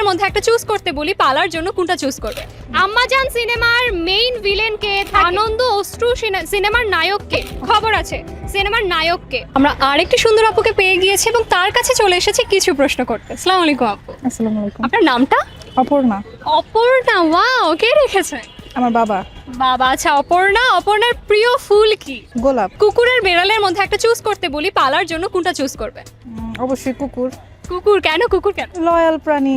মধ্যে একটা চুজ করতে বলি, পালার জন্য কোনটা চুজ করবে? আম্মাজান সিনেমার মেইন ভিলেন কে? আনন্দ অশ্রু সিনেমার নায়ক কে? খবর আছে সিনেমার নায়ক কে? আমরা আরেকটি সুন্দর আপুকে পেয়ে গিয়েছি এবং তার কাছে চলে এসেছি কিছু প্রশ্ন করতে। আসসালামু আলাইকুম আপু। আসসালামু আলাইকুম। আপনার নামটা? অপর্ণা। অপর্ণা, ওয়াও, কে রেখেছে? আমার বাবা। বাবা, আচ্ছা। অপর্ণার প্রিয় ফুল কি? গোলাপ। কুকুরের বেড়ালের মধ্যে একটা চুজ করতে বলি, পালার জন্য কোনটা চুজ করবে? অবশ্যই কুকুর। কুকুর কেন? কুকুর কেন? লয়াল প্রাণী।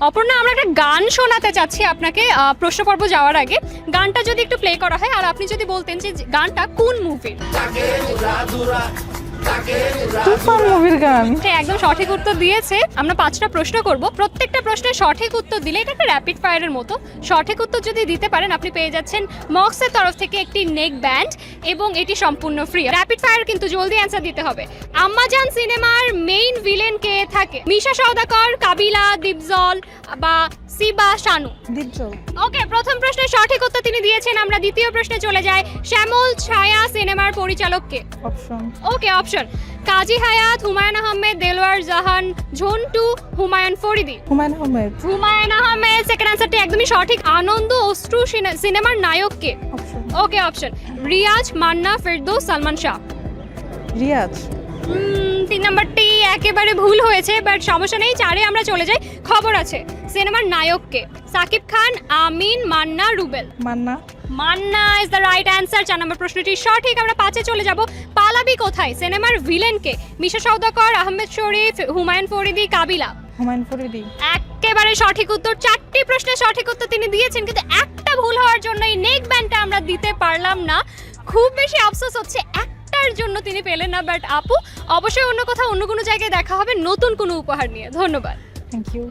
অপর্ণা, আমরা একটা গান শোনাতে চাচ্ছি আপনাকে প্রশ্ন পর্ব যাওয়ার আগে। গানটা যদি একটু প্লে করা হয় আর আপনি যদি বলতেন যে গানটা কোন মুভির? তুফান মুভির গান। একদম সঠিক উত্তর দিয়েছে। আমরা 5টা প্রশ্ন করব, প্রত্যেকটা প্রশ্নের সঠিক উত্তর দিলে এটা একটা র্যাপিড ফায়ারের মতো। সঠিক উত্তর যদি দিতে পারেন আপনি পেয়ে যাচ্ছেন মক্সের তরফ থেকে একটি নেক ব্যান্ড এবং এটি সম্পূর্ণ ফ্রি। র্যাপিড ফায়ার কিন্তু জলদি অ্যান্সার দিতে হবে। আম্মাজান সিনেমার মেইন ভিলেন কে থাকে? মিশা সওদাকর, কাবিলা, দীপজল বা সিবা শানু? দীপজল। ওকে, প্রথম প্রশ্নের সঠিক উত্তর তিনি দিয়েছেন। আমরা দ্বিতীয় প্রশ্নে চলে যাই। শ্যামল ছায়া সিনেমার পরিচালক কে? অপশন। ওকে, অপশন কাজী হায়াত, হুমায়ুন আহমেদ, দেলোয়ার জাহান, ঝন্টু, হুমায়ুন ফরিদি? হুমায়ুন আহমেদ। হুমায়ুন আহমেদ। সেকেন্ড অ্যান্সারটি একদমই সঠিক। আনন্দ অশ্রু সিনেমার নায়ক কে? অপশন। ওকে, অপশন রিয়াজ, মান্না, ফেরদৌস, সালমান শাহ? রিয়াজ। 3 নম্বরটি একেবারে ভুল হয়েছে, বাট সমস্যা নেই। 4-এ আমরা চলে যাই। খবর আছে সিনেমার নায়ক কে? Shakib Khan, Amin, Manna, Rubel? Manna. Manna is the right answer. 4 নম্বর প্রশ্নটি সঠিক। আমরা 5-এ চলে যাব। পালাবি কোথায় সিনেমার ভিলেন কে? মিশা সওদাকর, আহমেদ শরীফ, হুমায়ুন ফরিদি, কাবিলা? হুমায়ুন ফরিদি। একেবারে সঠিক উত্তর। 4টি প্রশ্নের সঠিক উত্তর তিনি দিয়েছেন, কিন্তু একটা ভুল হওয়ার জন্য এই নেক ব্যান্ডটা আমরা দিতে পারলাম না। খুব বেশি আফসোস হচ্ছে, একটার জন্য তিনি পেলেন না। বাট আপু, অবশ্যই অন্য কোথাও অন্য কোনো জায়গায় দেখা হবে নতুন কোনো উপহার নিয়ে। ধন্যবাদ। Thank you.